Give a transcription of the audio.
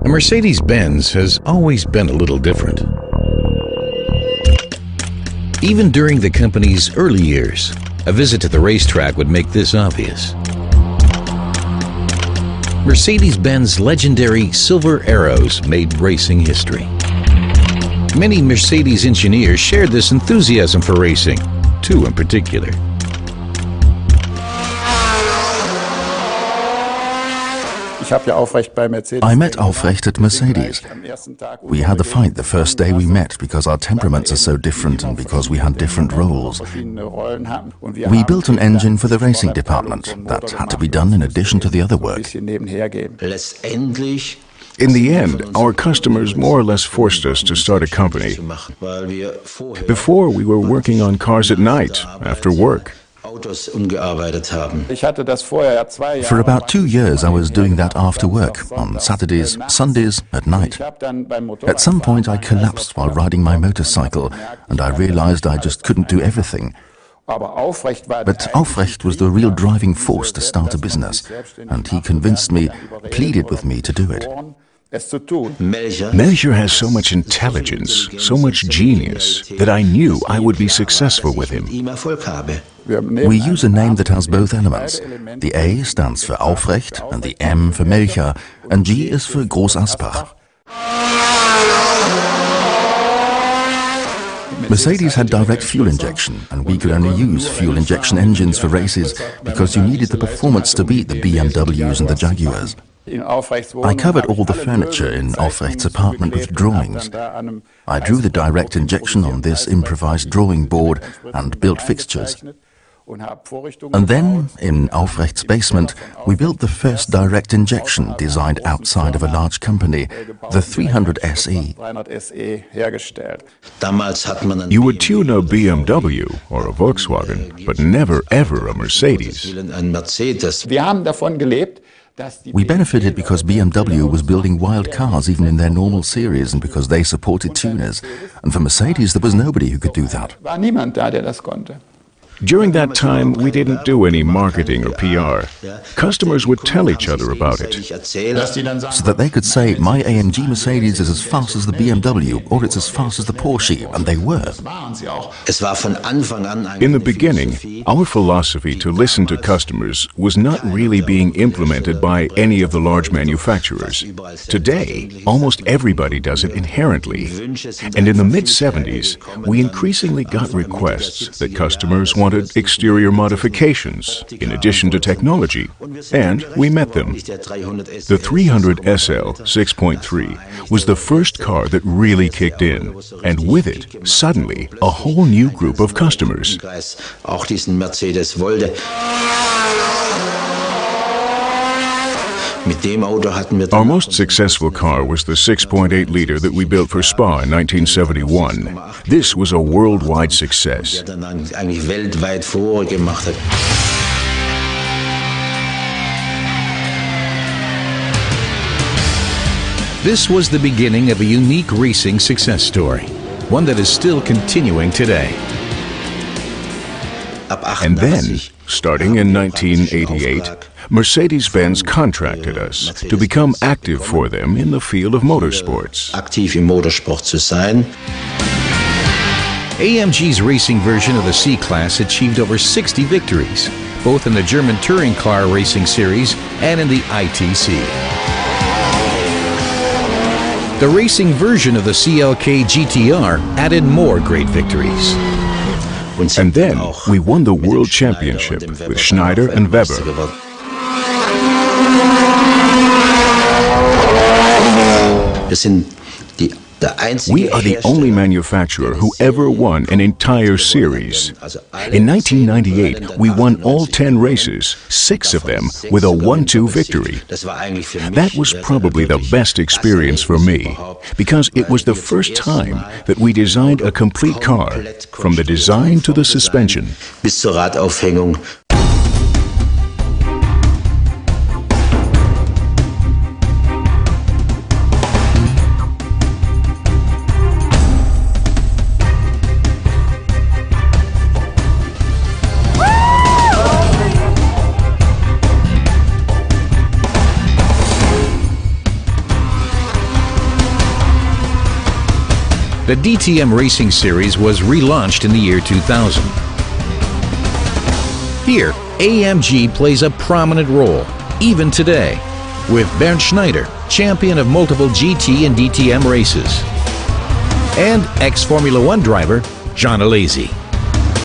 A Mercedes-Benz has always been a little different. Even during the company's early years, a visit to the racetrack would make this obvious. Mercedes-Benz legendary Silver Arrows made racing history. Many Mercedes engineers shared this enthusiasm for racing, two in particular. I met Aufrecht at Mercedes. We had a fight the first day we met because our temperaments are so different and because we had different roles. We built an engine for the racing department. That had to be done in addition to the other work. In the end, our customers more or less forced us to start a company. Before, we were working on cars at night, after work. For about 2 years I was doing that after work, on Saturdays, Sundays, at night. At some point I collapsed while riding my motorcycle and I realized I just couldn't do everything. But Aufrecht was the real driving force to start a business, and he convinced me, pleaded with me to do it. Melchior has so much intelligence, so much genius, that I knew I would be successful with him. We use a name that has both elements. The A stands for Aufrecht, and the M for Melchior, and G is for Groß Aspach. Mercedes had direct fuel injection, and we could only use fuel injection engines for races because you needed the performance to beat the BMWs and the Jaguars. I covered all the furniture in Aufrecht's apartment with drawings. I drew the direct injection on this improvised drawing board and built fixtures. And then, in Aufrecht's basement, we built the first direct injection designed outside of a large company, the 300 SE. You would tune a BMW or a Volkswagen, but never ever a Mercedes. We benefited because BMW was building wild cars even in their normal series and because they supported tuners. And for Mercedes, there was nobody who could do that. During that time, we didn't do any marketing or PR. Customers would tell each other about it. So that they could say, my AMG Mercedes is as fast as the BMW, or it's as fast as the Porsche, and they were. In the beginning, our philosophy to listen to customers was not really being implemented by any of the large manufacturers. Today, almost everybody does it inherently. And in the mid-70s, we increasingly got requests that customers wanted exterior modifications, in addition to technology, and we met them. The 300 SL 6.3 was the first car that really kicked in, and with it, suddenly, a whole new group of customers. Our most successful car was the 6.8-liter that we built for Spa in 1971. This was a worldwide success. This was the beginning of a unique racing success story, one that is still continuing today. And then, starting in 1988, Mercedes-Benz contracted us to become active for them in the field of motorsports. AMG's racing version of the C-Class achieved over 60 victories, both in the German touring car racing series and in the ITC. The racing version of the CLK GTR added more great victories. And then we won the World Championship with Schneider and Weber. We are the only manufacturer who ever won an entire series. In 1998, we won all 10 races, 6 of them with a 1-2 victory. That was probably the best experience for me, because it was the first time that we designed a complete car, from the design to the suspension. The DTM Racing Series was relaunched in the year 2000. Here, AMG plays a prominent role, even today, with Bernd Schneider, champion of multiple GT and DTM races, and ex-Formula One driver John Alesi.